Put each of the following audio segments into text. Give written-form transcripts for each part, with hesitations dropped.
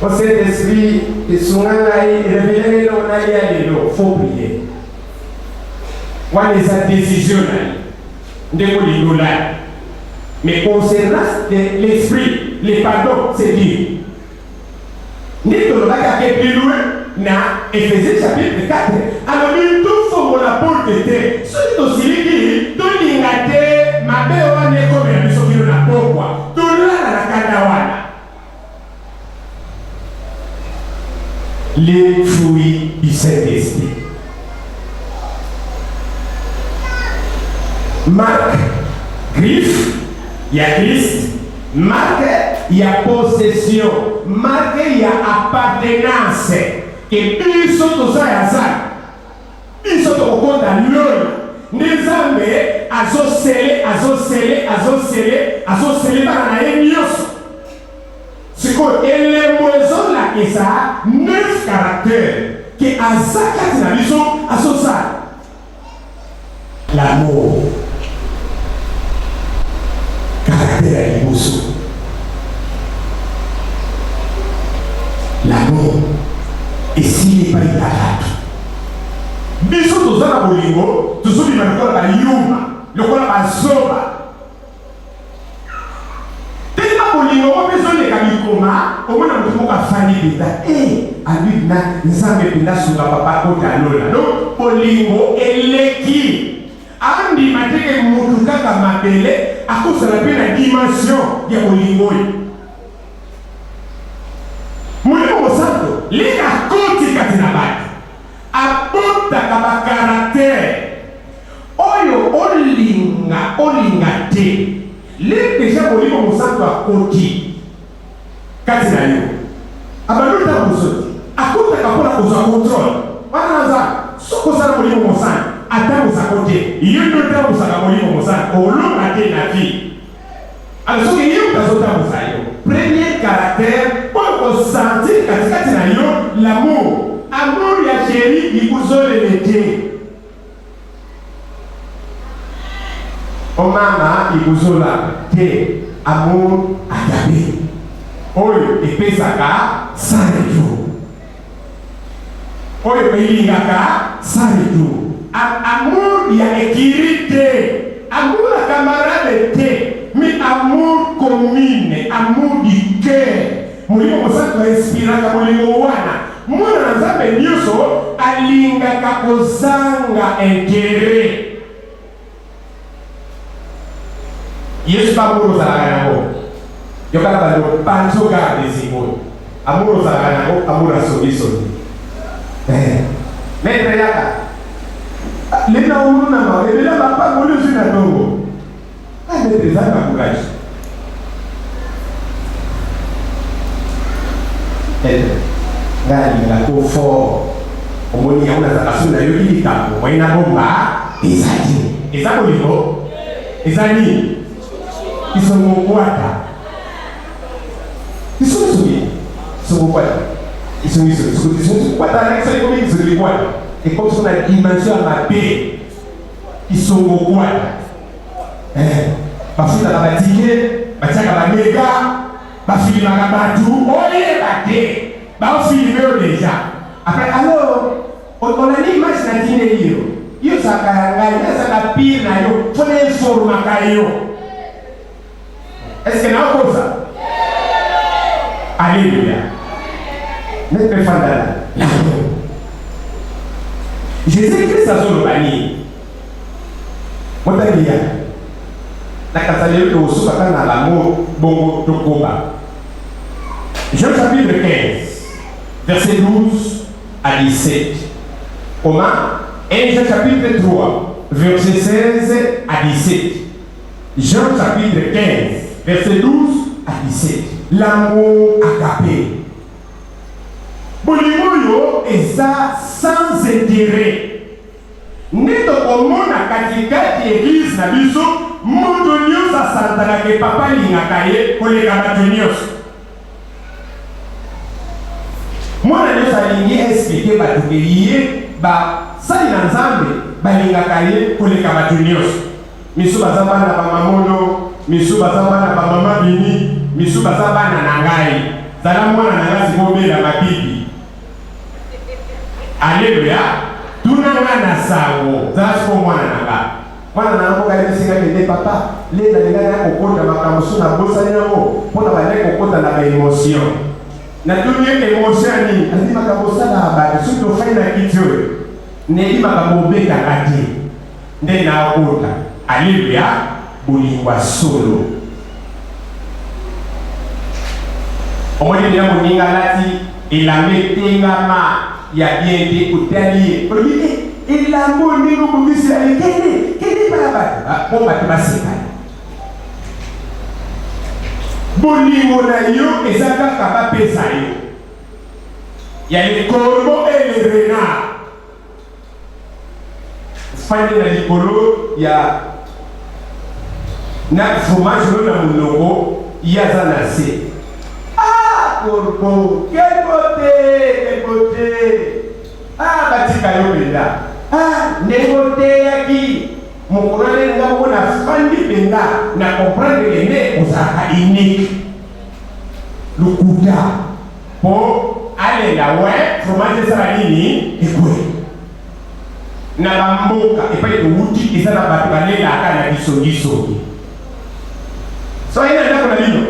Au Saint-Esprit, et souvent, il révèle on a les lots, il faut prier. On a des décisions, mais concernant l'esprit, les pardons, c'est dit. Nous avons plus loin, dans Éphésiens chapitre 4. Alors, nous tous sommes la porte de terre. Ce qui est aussi dit, tout l'ingate, ma belle, on est comme un bisou qui nous a pourquoi. Tout là, la candawana. Les fruits du Saint-Esprit. Marque, griffe, il y a Christ. Marque, il y a possession. Marque, il y a appartenance. Et ils sont tous à ça. Ils sont au compte à l'œil. Les hommes, associés par la émission. C'est quoi? Et les moisons là, et ça, 9 caractères. Qui à ça, quand ils ont associés. L'amour. Caractère émotion. L'amour. Et s'il n'est pas italate, bisous tous dans la bolingo, tous ceux qui m'ont dit la yuma, le quoi la soba. Tellement bolingo, on peut se dire au moins on peut faire des tas. Et à lui, nous avons bien sur la papa contre la lona. Donc, bolingo et l'équipe. Andi mateke mutu kaka mabele à cause de la dimension de bolingo. Mulimo santo, les akoti katina baki. Apota kaba caractère. Oyo olinga te. Les déjà bolimo santo akoti. Katina yo. Abanu ta kusoti. Akota kapola kuza contrôle. Wanaza, soko sana bolimo santo. Attends vous à côté. Il y a deux temps vous à la molie comme ça. Au long à tes navis. Alors ce qu'il y a dans ce temps vous a premier caractère pour sentir quand l'amour. Amour ya chéri il vous a l'été. Oh maman il vous a la té. Amour agapé. Oyo épée saka sans retour. Oyo pays ngaka sans retour. Amour, il y a équité. Amour, la camarade, mais amour commune, amour du cœur. Moi, je me suis inspiré à moi, je me suis alinga kapozanga intérêt. Yesu amour za yango. Yoka balo panzo ga desimo. Amour za yango, amour asobi. Maître yaka. Les gens qui ont été pas voulu sur la tombe. Ah, mais des gens qui courage. Là, il y a un peu fort. On m'a dit, on a eu des cas. On a eu un bomba. Ils sont au bois. Ils sont soumis. Ils sont au bois. Ils sont au bois. Ils sont au bois. Et comme on a la dimension à ma paix, ils sont au bois. Parce que dans la bâtisse, il y a des méga, parce qu'il y a des bateaux, on est batté, on filme déjà. Après, alors, on a une image de la dîner. Il y a un pire, il faut les former. Est-ce qu'il y a un peu ça? Alléluia. Notre fandala. Jésus-Christ a son panier. Moi, je dis, la cassale de Osso, dans l'amour, bon, Tokoba. Jean chapitre 15, verset 12 à 17. Comment? Et Jean chapitre 3, verset 16 à 17. Jean chapitre 15, verset 12 à 17. L'amour agapé. Bolimoyo est ça sans intérêt. Neto komona katikati église na biso moto nyonso asantanaka papa alingaka ye koleka bato nyonso. Mwana nyonso alingi explike bato ke ye basali na nzambe balingaka ye koleka bato nyonso. Misu baza bana ba mamono, misu baza bana ba mama bini, misu baza bana na ngai. zala mwana na ngasi kobela mabibi. Alléluia. Tunanga na sango zala siko mwana nanga. Mwana na ngo kali singa kende papa le na ngana kokota makambo na bosa yango pona bale kokota na ba emotion. Na tunye emotion ni andi makambo sana ba suto faina kityo. Ne makambo beka kati. Nde na okota. Alléluia. Bolingwa solo. Omoni ni yango ninga lati ilametengama ya biende utali. Ilambo ndiro kumisi kene baba bomba tibasika. Bolingo na yo ezaka kaba pesa yo. Ya le corbeau et le renard. Fandi na likolo ya na fromage na muloko ya zanase. Ah, corbeau, quelle beauté. Ah, batika yo benda. Ah, negote yaki. Mukurane nga mona fandi benda na comprendre ne usaka unique. Lukuta. Po ale la ouais, fromage sera nini ekwe. Na bamboka epai uti ezana batu balela aka na bisongi. So ina ndako na lino.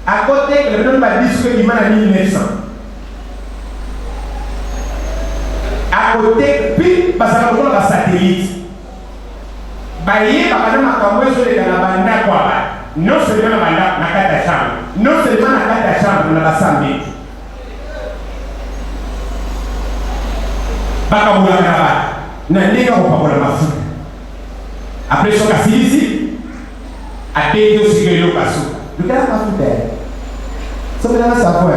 À côté que le nom va dire que il m'a 1900. À côté, puis, parce que nous avons un satellite. Baye, papa, nous avons un sur les Canabanda, quoi. Non seulement la banda, na kata chambre. Non seulement na kata chambre, na la samedi. Baka boula karaba. Na nega ou pas boula mafuta. Après, ce cas ici, à payer aussi que l'eau cassou. Le gars a mafuta. Ça me donne sa foi.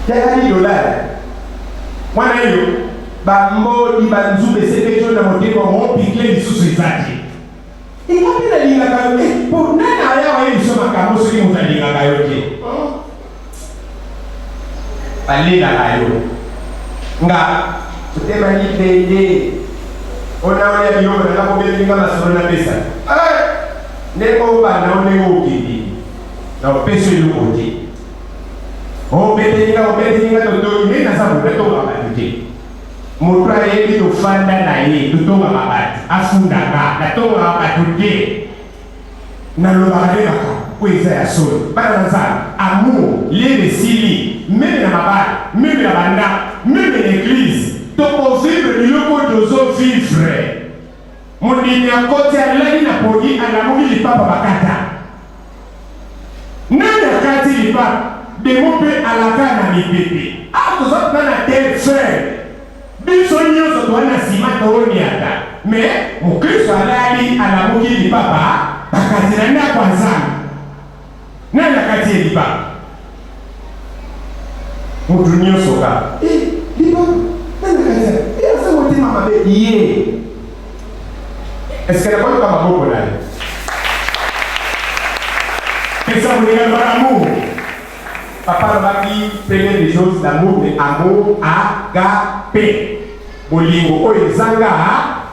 Il y a $10. Moi, bambo di banzu beseke cho na motema mo pikle lisusu izati. Ikapi na linga kayo po nana aya wa hizo makambo siki mutalinga kayo ke. Alila kayo. Nga utema ni pende. Ona wale biyo na kapo belinga masoro na pesa. Neko bana oneko ukindi. Na peso ilukoje. O betelinga toto ni na sabu beto abadite. Mutra yebi to fanda na ye to tonga mabati afunda na tonga mabatuke na lobare baka kweza ya solo bana nzana amour les sili même na mabati même na banda même l'église to ko vivre ni loko dozo vivre mondini akoti alani na pogi alamuki lipapa bakata nani akati lipapa demope alaka na mipepe akuzot na tel frère. Biso nyoso tuana sima tooni ata. Me, mukristo alali alamuki li papa, bakati na kwanza. Nani akati li papa? Mutu nyoso ka. Li papa, nani akati? Asa wote mama be iye. Est-ce que la bonne kama boko nani? Qu'est-ce que vous voulez l'amour? Papa Rabaki première des choses l'amour, mais amour agapé. Bolingo oizanga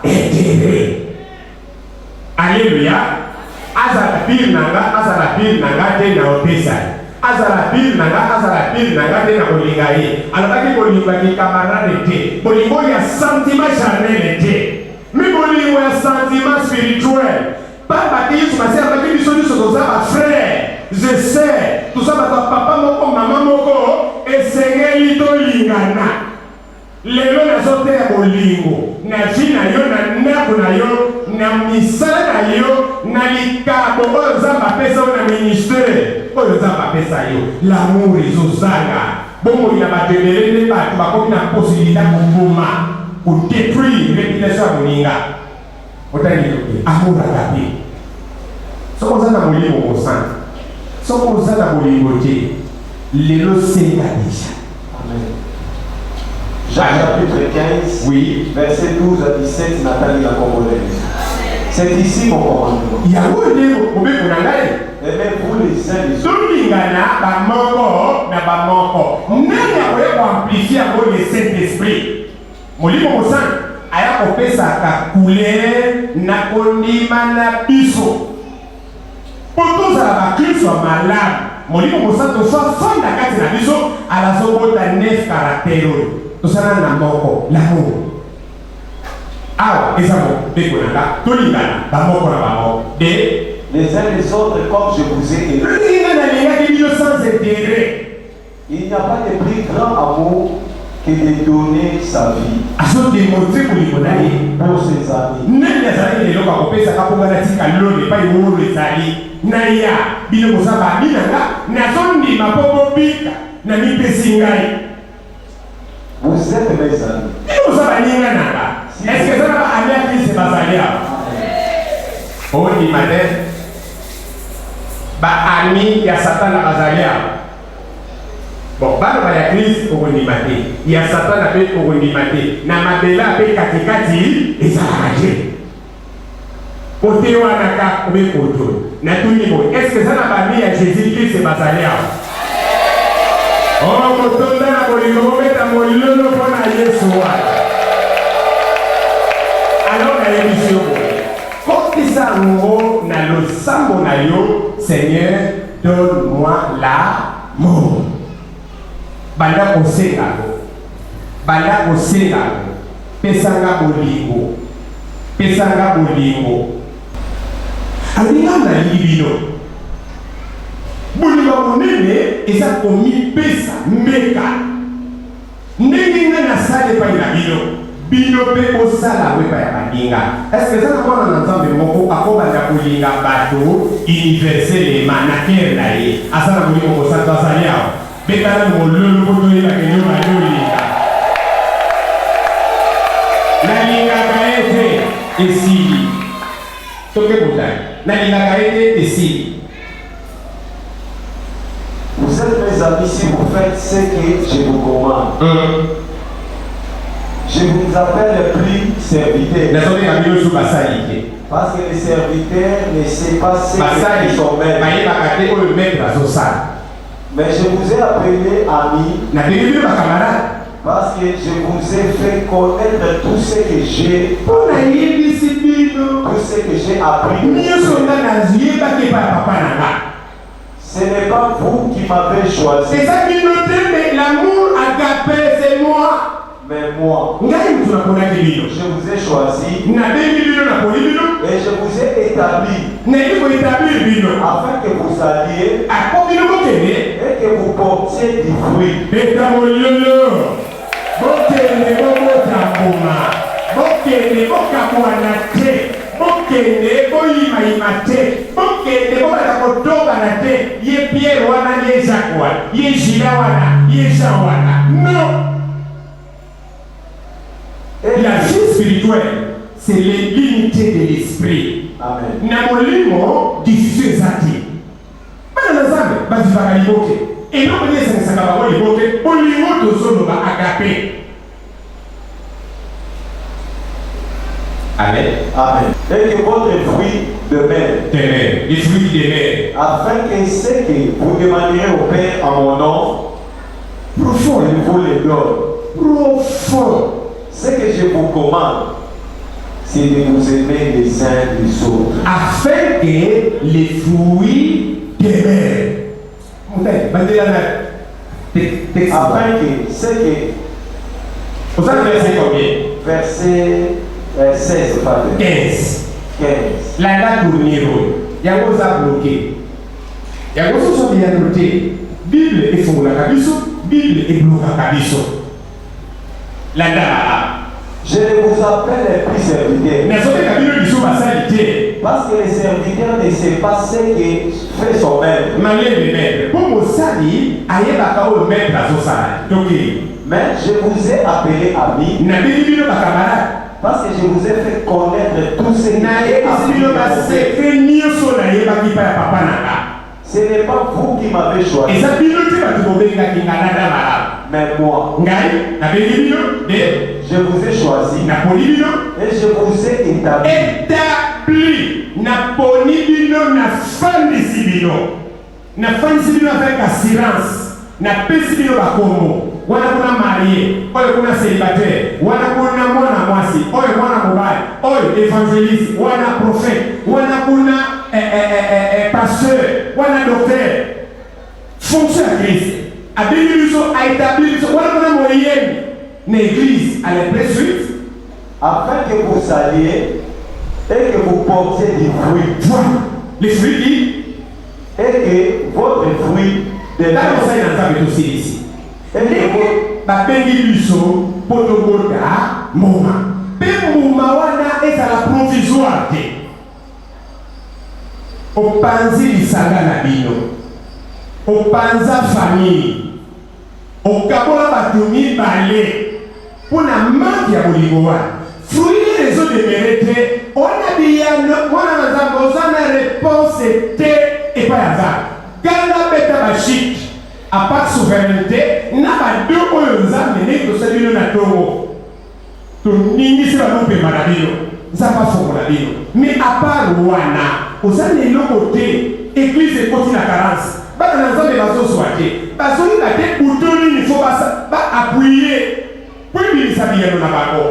etebe. Alléluia. Azala bir nanga te na opesa. Azala bir nanga te na olingaye. Alabaki bolingo ki camarade te. Bolingo ya sentiment charnel te. Mais bolingo ya sentiment spirituel. Papa ki Yesu masi abaki biso nyonso toza ba frère. Je sais, tout ça va papa moko maman moko esengeli tolingana. Lelo na zote ya bolingo na jina yo na ndako na yo na misala na yo na likabo oyo nzambe apesa oyo na ministere oyo nzambe apesa yo l'amour ezozanga bongo ya bato ebele nde bato bakomi na posibilité koboma kodétruire réputation ya moninga otani amour agape soko oza na bolingo kosana soko oza na bolingo te lelo senga deja. Amen. Jacques chapitre 15, oui. verset 12 à 17, Nathalie la Congolaise. C'est ici mon commandement. Et même pour les saints des autres. Amplifier le Saint-Esprit. Molimo Mosan, aya kopesa ka couleur na kondima na biso. Pour tous à la Christ soit malade. molimo mosantu soit fonda kati na biso alazobota 9 caractères tosala na moko l'amour awa eza mobeko nanga tolingana bamoko na bango de les uns les autres comme je vous ai aimé. Sans intérêt. Il n'y a pas de plus grand amour que de donner sa vie pour ses amis. Vous êtes mes amis. Est-ce que ça va aller à Christ et Basalia? Oh, il m'a dit, ami ya Satan à Basalia. Bon, bana ya Christ au Nimate. Il y a Satan à paix au Nimate. Na mabela paix katikati et ça a ragé. Côté wanaka ou koto. Na tout niveau. Est-ce que ça n'a pas mis à Jésus-Christ et Basalia? Oh, motonda na bolingo meta molilo pona Yesu wa. Alors la émission. Quand tu s'en na lo sambo na yo, Seigneur, donne-moi l'amour. Banda kosenga. Banda kosenga. Pesanga bolingo. Pesanga bolingo. Alinga na libino. Bolingo monene eza komi pesa meka. Ndenge na sale pa na bino. Bino pe osala wepa ya baninga. Est-ce que ça n'a pas un ensemble moko akobanda kolinga bato universellement na terre na ye. Asana bolingo kosala salia. Betana mololo botoyela kenyo bayolinga. La linga kaete esili. Toke botai. La linga kaete esili. Vous êtes mes amis si vous faites ce que je vous commande. Je vous appelle plus serviteur. Parce que les serviteurs ne savent pas ce qu'ils sont maîtres. Mais je vous ai appelé ami. Parce que je vous ai fait connaître tout ce que j'ai appris. Ce n'est pas vous qui m'avez choisi. C'est ça qui nous dit, l'amour agapé, c'est moi. Mais moi, je vous ai choisi et je vous ai établi afin que vous alliez et que vous portiez du fruit. Non. La vie spirituelle, c'est l'unité de l'esprit. Amen. Namolimo diffusion exacte. Bana nazambe bazivaka liboke. Et non on est sans savoir liboke, bolimo to solo ba agapé. Amen. Amen. Et que votre fruit demeure. Les fruits demeurent. Afin que ce que vous demanderez au Père en mon nom, profond, il vous le donne. Profond. Ce que je vous commande, c'est de vous aimer les uns les autres. Afin que les fruits demeurent. Afin que ce que... Vous avez verset combien? Verset 16, pardon. 15. 15. La date pour Nero. Il y a un ça bloqué. Il y a un chose qui est noté. Bible est pour la cabisso. Bible est bloquée la cabisso. La date. Je ne vous appelle plus serviteurs. Parce que les serviteurs ne savent pas ce que fait son maître. Mais je vous ai appelé ami. Parce que je vous ai fait connaître tout ce que j'ai appris. Ce n'est pas vous qui m'avez choisi. Mais moi. Je vous ai choisi. Et je vous ai établi. Avec assurance. Wana kuna marié, oyo kuna célibataire, wana kuna mwana mwasi, oyo mwana mobile, oyo évangéliste, wana prophète, wana kuna pasteur, wana docteur. fonction ya Christ. Abili biso a établi biso wana kuna moyenne na église à la pressuite afin que vous alliez et que vous portiez des fruits. Voilà. Les fruits qui et que votre fruit de là on s'est ensemble aussi ici. Et que babengi biso potoboda moma. Pe moma wana ezala provisoire te. Opanzi lisanga na bino. Opanza famille. Okabola bato mibale. Pona manque ya bolingo wana. Fruit les autres démérités, on a dit on a réponse et pas hasard. Gala beta bashik, à part souveraineté, n'a pas deux oyons amenés que celui de la toro. Tout n'initié la loupe maladie, ça pas fort la vie. Mais à part Wana, aux années de l'autre côté, église et continue la carence. Bah dans l'ensemble des bateaux soigés, parce qu'il a des boutons, il faut pas appuyer. Puis il s'habille dans la bateau.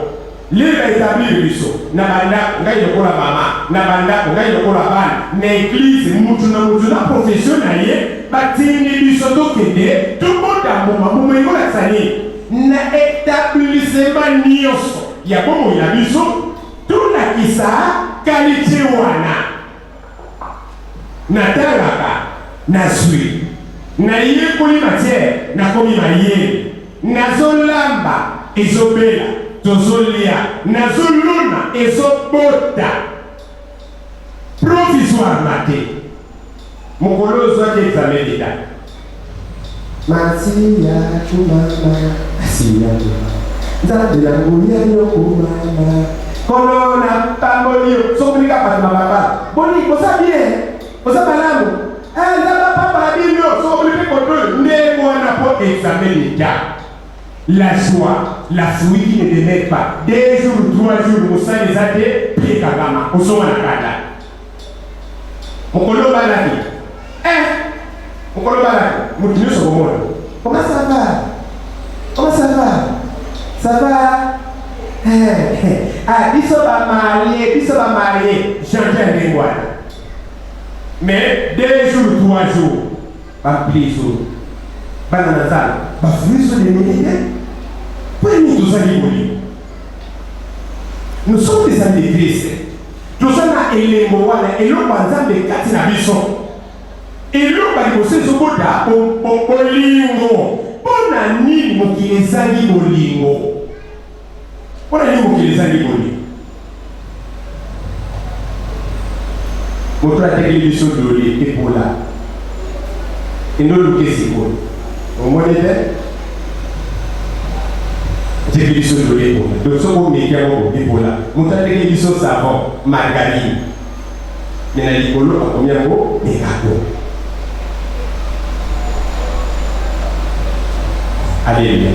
L'État établi le biso, na banda ngai lokola mama, na banda ngai lokola bana, na église mutu na professionnel ye, batini biso to kende, to boda moma moma ngola tsani, na établissement nyoso, ya bomo ya biso, to la kisa qualité wana. Na talaka, na sui, na ye koli matière, na komi maye, na zolamba, ezobela. Tozolia, nazuluna, ezobota. Provisoire maté. Mokolo zote examen d'État. Masiya chumama, asiya chumama. Nzade la nguya yokumama. Kolona pambolio, sokulika pati mababa. Boni, kosa bien, kosa malamu. Nzaba papa abinyo, sokulika koto, ndego wana po examen d'État. La joie, la fruit qui ne demeure pas. 2 jours, 3 jours, au sein des athées, pied kagama, au son à la kata. Mokolo balaki. Mokolo balaki. Moutinu sur le monde. Comment ça va? Comment ça va? Ça va? Ah, ils sont pas mariés. J'entends les mois. Mais 2 jours, 3 jours, pas plus jours. Bananazal, bah fruits sont des milliers. Nous sommes des amis de Christ. Nous sommes à Elemoana et l'on va de Katina Bisson. Et l'on va dire que c'est ce boda Bolingo. On a ni mon qui les a dit Bolingo. On a ni mon qui les a dit Bolingo. Votre télévision de l'Ebola. Et nous le qu'est-ce qu'on vous voyez? J'ai vu sur le dépôt. Donc, ce qu'on met au dépôt là, mon temps de l'émission savant, margarine. Mais la licolo, à combien de mots? Des gâteaux. Allez, bien.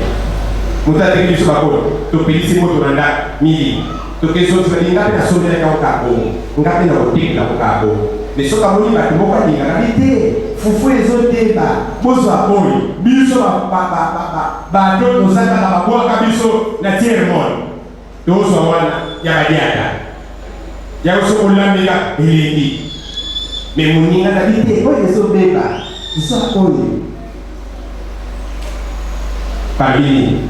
Mon temps de l'émission savant, tu peux laisser mon tournant midi. Tu peux laisser mon tournant, tu peux laisser mon tournant, tu peux laisser mon tournant. Mais ce qu'on dit, tu peux dire, arrêtez, foufou les autres débats, bozo boy, biso ba do zaka ba boa kabiso na tiers monde. Dozo wana ya badiata. Ya uso ulambika ilindi. Mais muninga na bité, oye so débats, ça oye. Pabini,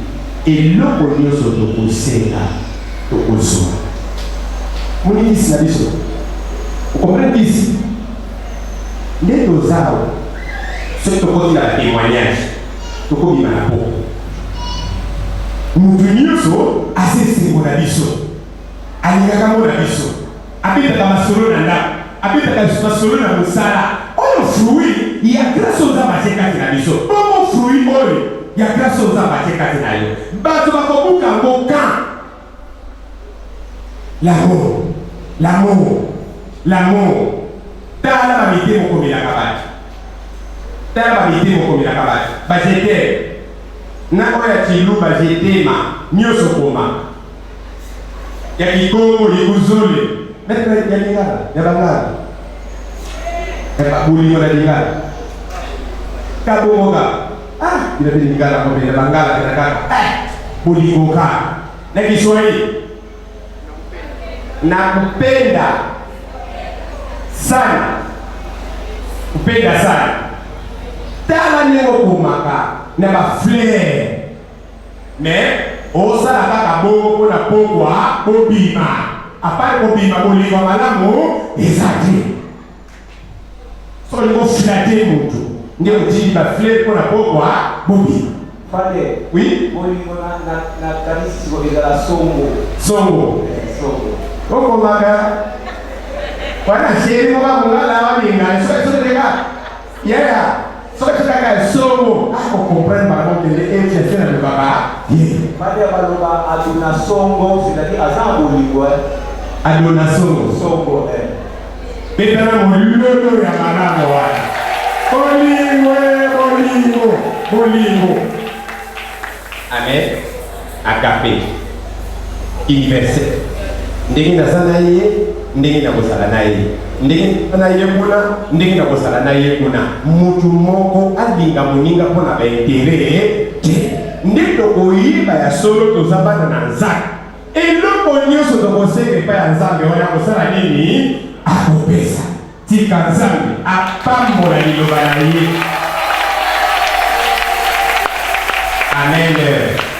et loko nyoso to kuseka, to kuso. Munini sina biso. Vous comprenez ici? Les deux arbres, ce que vous dites à témoignage, ce que vous dites à la peau. Nous venons à ces mots d'abisso. À l'Irakamo d'abisso. Habite à ma solo nanda. Habite à ma solo na musala. On a fruit, il y a grâce aux arbres à ces quatre d'abisso. Comment fruit, il y a grâce aux arbres à ces quatre d'abisso. Bato bakobuka moka. L'amour. L'amour. L'amour. Tala babité mon commis la cabane. Tala babité mon commis la cabane. Bajete. Nakoya chilou bajete ma. Nyoso koma. Yakikongo likuzule. Mettre ya lingala. Ya bangala. Ya buli mo na lingala. Kabonga. Ah, bila lingala kwa bila bangala kinakaka. Buli koka. Na Kiswahili. Nakupenda sana. Kupenda sana. tala ndenge okomaka na bafleur mais osala kaka bongo mpona pokwa bobima apart kobima bolingo malamu eza te so olingo flate motu nde otindi bafleur mpona pokwa bobima. Fale, oui? Bolingo na kanisi ko ezala songo. Songo. Songo. Okomaka wana sheri moka mongala walinga so teka yeah so teka songo ako comprendre par rapport que les c'est na baba yeah Fale baloba aduna songo c'est-à-dire azan bolingo aduna songo petana mololo ya malamo wana bolingo amen agape universel ndenge nazana ye ndenge nakosala na ye ndenge na ye kuna ndenge nakosala na ye kuna mutu moko alinga moninga mpona baintere te nde tokoyiba ya solo toza bana na nzambe eloko nyonso tokosenga epai ya nzambe wana kosala nini akopesa tika nzambe apambola liloba na ye amen.